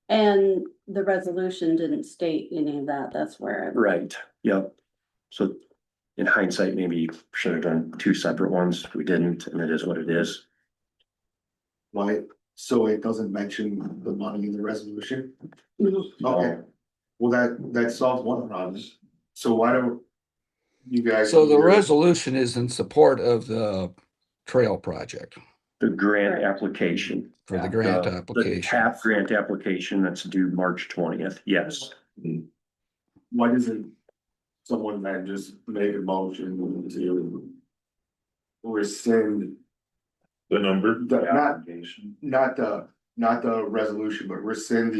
And the resolution didn't state any of that, that's where. Right, yep. So in hindsight, maybe you should have done two separate ones. We didn't, and it is what it is. Why, so it doesn't mention the money in the resolution? Mhm. Okay, well, that solves one problem, so why don't you guys? So the resolution is in support of the trail project, The grant Right. application. for the grant The application. TAP grant application that's due March 20th, yes. Why doesn't someone then just make a motion to rescind The number, Not the resolution, but rescind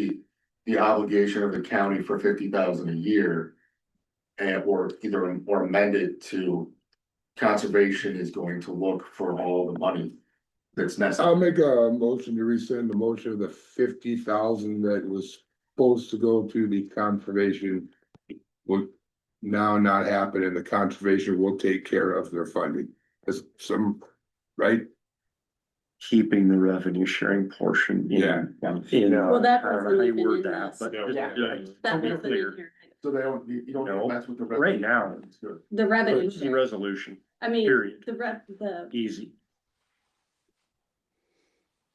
the obligation of the county for 50,000 a year. And or amend it to conservation is going to look for all the money that's necessary. I'll make a motion to rescind the motion of the 50,000 that was supposed to go to the conservation. Will now not happen and the conservation will take care of their funding. There's some, right? Keeping the revenue sharing portion. Yeah. Well, that I don't know wasn't how you even word in that, this. but. Yeah. That We're wasn't clear. in here. So they don't, you don't No, mess with the. right now. It's good. The revenue It's the share, resolution, I mean, period. the Easy.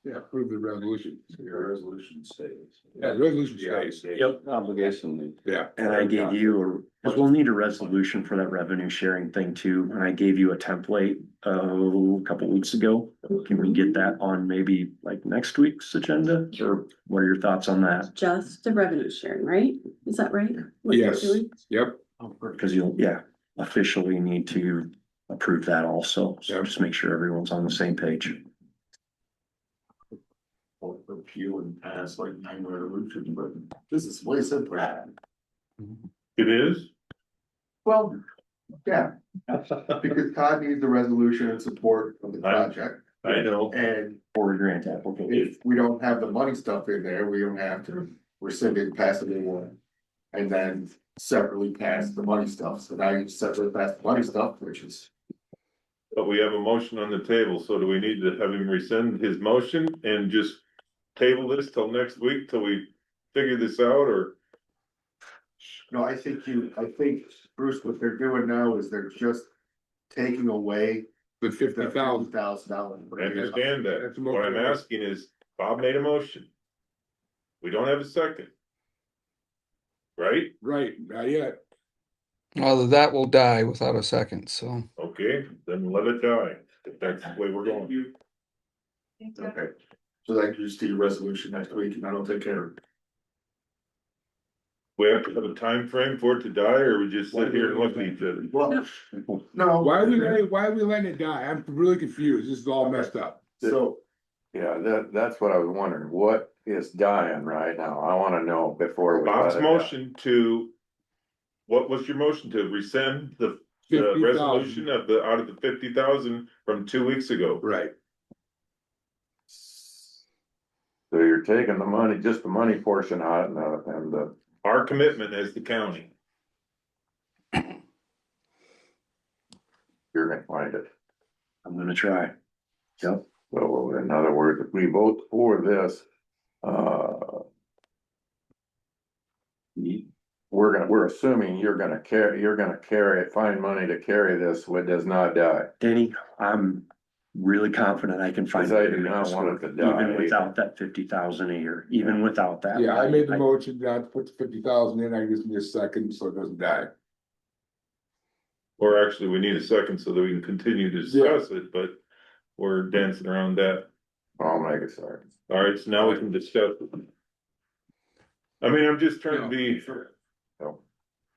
Yeah, approve the resolution. Your resolution stays. Yeah, the resolution stays. Yep, obligation. Yeah. And I gave you, because we'll need a resolution for that revenue sharing thing too, and I gave you a template, a couple weeks ago. Can we get that on maybe like next week's agenda, or what are your thoughts on that? just the revenue sharing, right? Is that right? What you're Yes. doing? Yep. Because you'll, officially need to approve that also, so Yep. just make sure everyone's on the same page. Repeal and pass like 9 resolutions, but this is way simpler. it is, Well, yeah, because Todd needs the resolution and support of the project, I know, and For a grant application. if we don't have the money stuff in there, we don't have to rescind it, pass it in one. And then separately pass the money stuff, so now you separately pass the money stuff, which is. but we have a motion on the table, so do we need to have him rescind his motion and just table this till next week till we figure this out, or? No, I think Bruce, what they're doing now is they're just taking away The the $50,000. $50,000. I understand that, That's a what I'm motion. asking is, Bob made a motion. We don't have a second. Right? Right, not yet. Well, that will die without a second, so. Okay, then let it die, if that's the way we're going. Okay, so that you just do your resolution next week and that'll take care of it. We have to have a time frame for it to die, or we just sit here and look at each other? Well, no. Why are we letting it die? I'm really confused. This is all messed up. So, Yeah, that's what I was wondering, what is dying right now? I wanna know before we. Bob's let it die. motion to, what was your motion to rescind the 50,000. resolution of out of the 50,000 from 2 weeks ago? Right. So you're taking the money, just the money portion out and the, Our commitment as the county. you're gonna find it. I'm gonna try. Yep. So in other words, if we vote for this, we're assuming you're gonna carry, find money to carry this, so it does not die. Danny, I'm really confident I can find. Because I a way do to make not this want it work, to die Even either. without that 50,000 a year, even without that. Yeah, I made the motion not to put the 50,000 in. I just need a second so it doesn't die. Or actually, we need a second so that we can continue to discuss it, but we're dancing around that. I'll make it second. All right, so now we can discuss it. I mean, I'm just trying to be.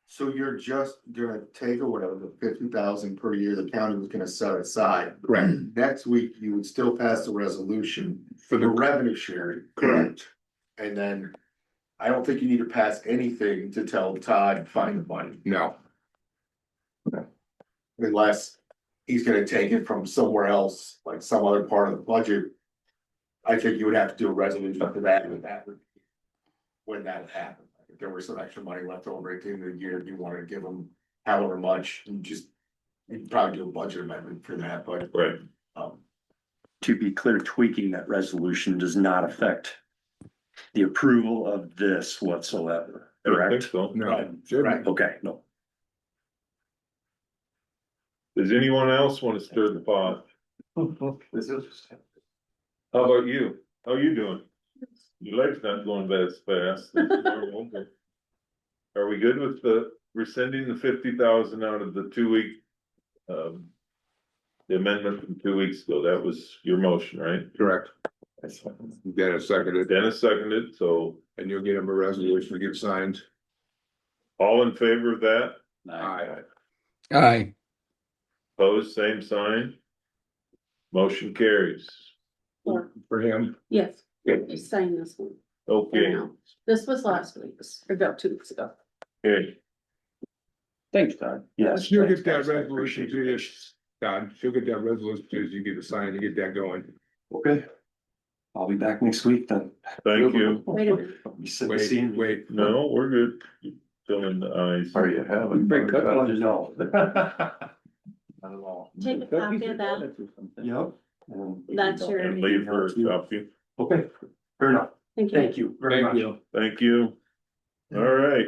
so you're just gonna take away the 50,000 per year the county was gonna set aside. Correct. Next week, you would still pass the resolution for the revenue sharing. Correct. And then I don't think you need to pass anything to tell Todd to find the money. No. Unless he's gonna take it from somewhere else, like some other part of the budget. I think you would have to do a resolution for that, and that would. When that happened, if there was some extra money left over at the end of the year, you wanted to give them however much, you'd probably do a budget amendment for that, but. Right. To be clear, tweaking that resolution does not affect the approval of this whatsoever, I don't think correct? so. No. Right. Okay, no. Does anyone else want to stir the pot? This is. How about you? How you doing? Your leg's not going as fast. That's normal, but are we good with the rescinding the 50,000 out of the 2 week? The amendment from 2 weeks ago, that was your motion, right? Correct. Dennis seconded. Dennis seconded, so And you'll get him a resolution to get signed. all in favor of that? Aye. Aye. Opposed, same sign. Motion carries. For him. Yes, Good. just sign this one. Okay, This was last week's, or about 2 weeks ago. okay. Thanks, Todd. Yes. She'll get that Thanks, guys. I resolution appreciate to your you, patience. Don. She'll get that resolution to you, you get to sign to get that going. Okay. I'll be back next week then. Thank you. Wait a minute. You said the scene. Wait. No, we're good. Filling the eyes. Are you having? Bring fun? cookies. No. Not at all. Take a copy of that. Yep. That's your, And leave her a copy. Okay, fair enough. thank you. Thank you very Thank much. you. Thank you. All right.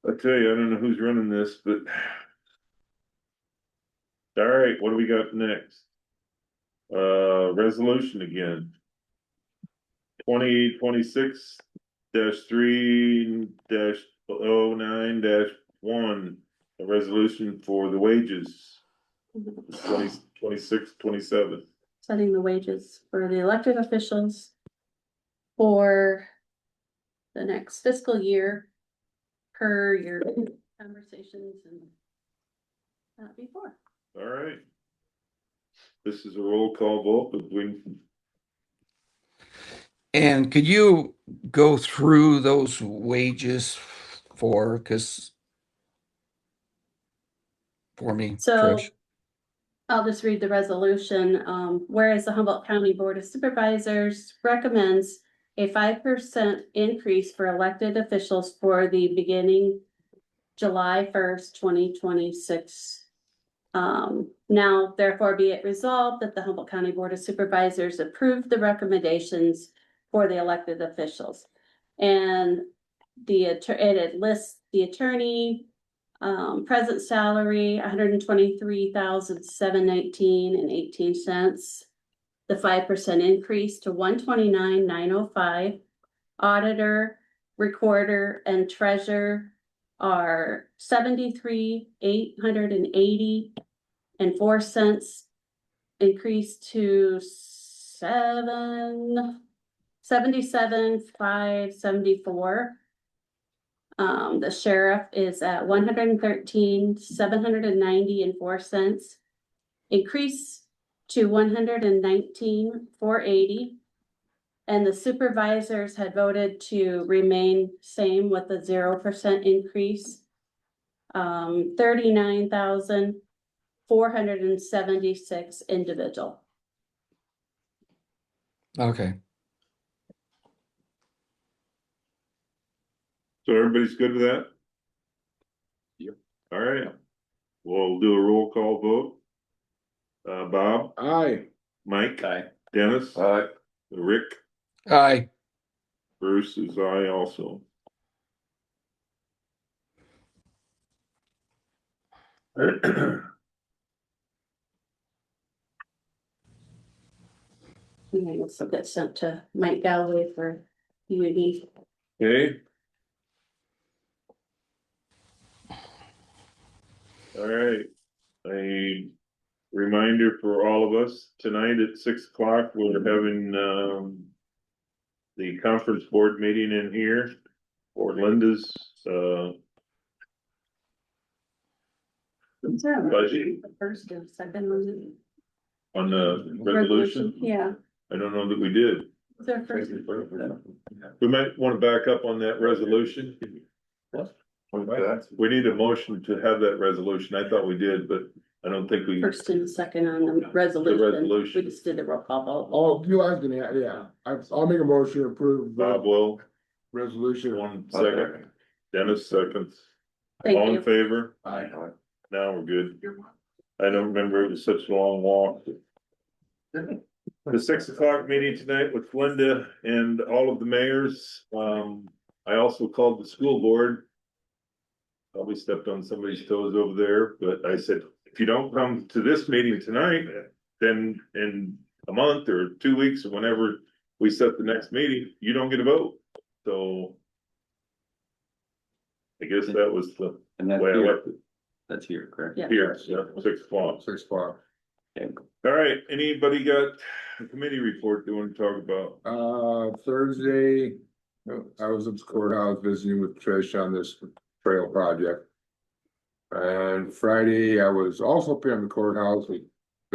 I tell you, I don't know who's running this, but. All right, what do we got next? Resolution again. 2026 3-09-1, a resolution for the wages. 26-27. Setting the wages for the elected officials for the next fiscal year per your conversations and before. All right. This is a roll call vote between, And could you go through those wages for me, So Trish? I'll just read the resolution. Whereas the Humboldt County Board of Supervisors recommends a 5% increase for elected officials for the beginning July 1st, 2026. Now therefore be it resolved that the Humboldt County Board of Supervisors approve the recommendations for the elected officials. And it lists the attorney, present salary, $123,719.18. The 5% increase to $129,905. Auditor, recorder, and treasurer are $73,880.04. Increase to $77,574. The sheriff is at $113,790.04. Increase to $119,480. And the supervisors had voted to remain same with a 0% increase. 39,476 individual. Okay. so everybody's good with that? Yep. All right, we'll do a roll call vote. Bob, Aye. Mike, Aye. Dennis, Rick, Aye. Bruce is aye also. And I also get sent to Mike Galloway for UD. Okay. All right, a reminder for all of us, tonight at 6 o'clock, we're having, the conference board meeting in here for Linda's, budget The first and second one. on the resolution. Yeah. I don't know that we did. Is there a first? We might want to back up on that resolution. We need a motion to have that resolution. I thought we did, but I don't think we. First and second on the resolution. resolution. We just did the roll call vote. Oh, you guys gonna, yeah, I'll make a motion to approve Bob the will, resolution. 1 second. Dennis seconds. Thank All you. in favor? Aye. Now we're good. I don't remember, it was such a long walk. The 6 o'clock meeting tonight with Linda and all of the mayors. I also called the school board. Probably stepped on somebody's toes over there, but I said, if you don't come to this meeting tonight, then in a month or 2 weeks or whenever we set the next meeting, you don't get a vote. So I guess that was the And that's way I here, left it that's here, correct? Yeah. here, 6 o'clock. 6 o'clock. All right, anybody got a committee report they want to talk about? Thursday, I was at the courthouse visiting with Trish on this trail project. And Friday, I was also up here in the courthouse with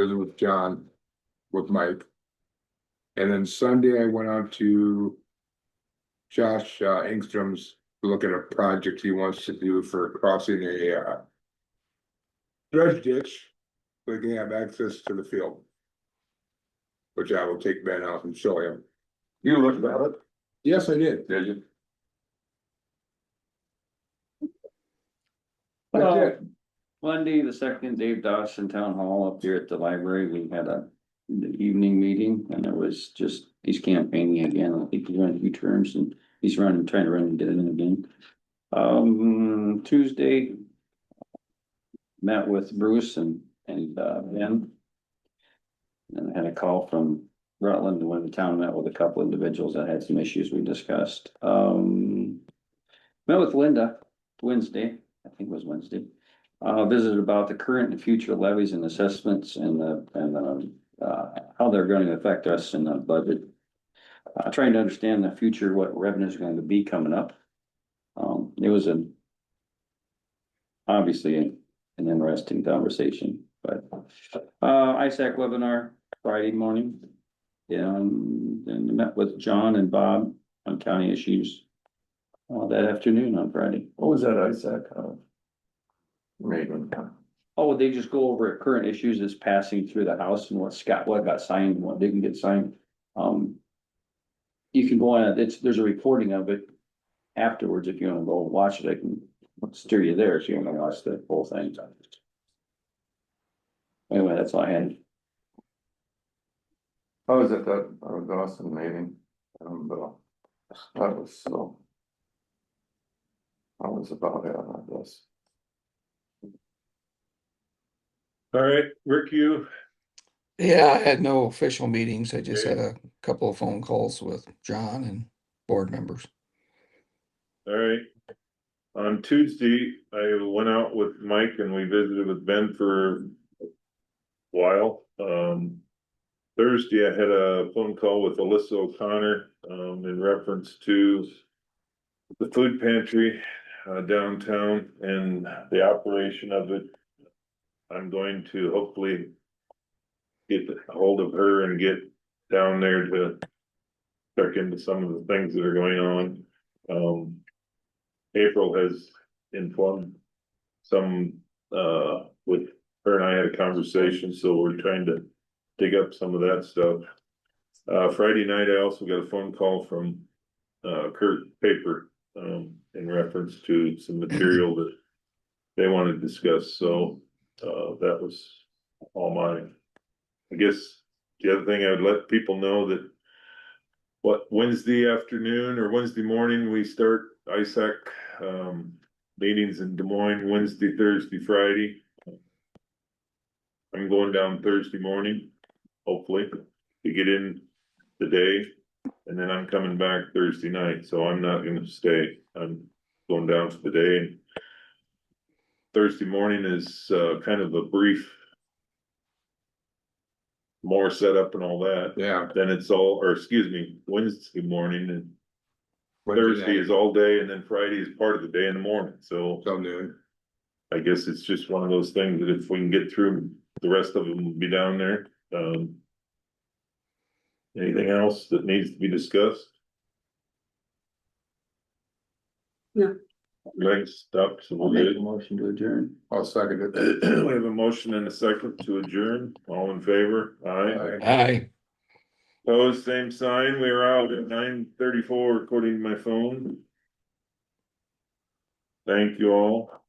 visit with John, with Mike. And then Sunday I went out to Josh Engstrom's, to look at a project he wants to do for crossing a dredge ditch, so he can have access to the field. Which I will take Ben out and show him. You looked at it, Yes, I did. did you? That's it. Monday, the second, Dave Dawson Town Hall up here at the library, we had the evening meeting, and it was just, he's campaigning again, I think he's running a few terms, and he's trying to run and get it in again. Tuesday. Met with Bruce and Ben. And I had a call from Rutland, when the town met with a couple individuals that had some issues we discussed. Met with Linda Wednesday, I think it was Wednesday. Visited about the current and future levies and assessments and how they're going to affect us in the budget. Trying to understand the future, what revenue is going to be coming up. It was obviously an interesting conversation, but ISAC webinar Friday morning. And then met with John and Bob on county issues that afternoon on Friday. What was that ISAC? Meeting. Oh, they just go over current issues that's passing through the House and what got signed and what didn't get signed. You can go on, there's a recording of it afterwards. If you want to go watch it, I can steer you there, so you want to watch the whole thing. Anyway, that's all I had. I was at that Dawson meeting, that was so. I was about it, I guess. All right, Rick, you, Yeah, I had no official meetings. I just had a couple of phone calls with John and board members. all right. On Tuesday, I went out with Mike and we visited with Ben for a while. Thursday, I had a phone call with Alyssa O'Connor, in reference to the food pantry, downtown and the operation of it. I'm going to hopefully get a hold of her and get down there to check into some of the things that are going on. April has informed some, with her and I had a conversation, so we're trying to dig up some of that stuff. Friday night, I also got a phone call from Kurt Paper, in reference to some material that they want to discuss, so that was all mine. I guess the other thing I would let people know that Wednesday afternoon or Wednesday morning, we start ISAC meetings in Des Moines, Wednesday, Thursday, Friday. I'm going down Thursday morning, hopefully, to get in the day, and then I'm coming back Thursday night, so I'm not gonna stay. I'm going down for the day. And Thursday morning is kind of a brief, more setup and all that. Yeah. Then it's all, or excuse me, Wednesday morning and Thursday is all day, and then Friday is part of the day in the morning, so. Till noon. I guess it's just one of those things that if we can get through, the rest of them will be down there. Anything else that needs to be discussed? No. Legs stuff, so I'll we're make a good. motion to adjourn. I'll second it. We have a motion and a second to adjourn. All in favor? Aye. Aye. Opposed, same sign. We are out at 9:34 according to my phone. Thank you all.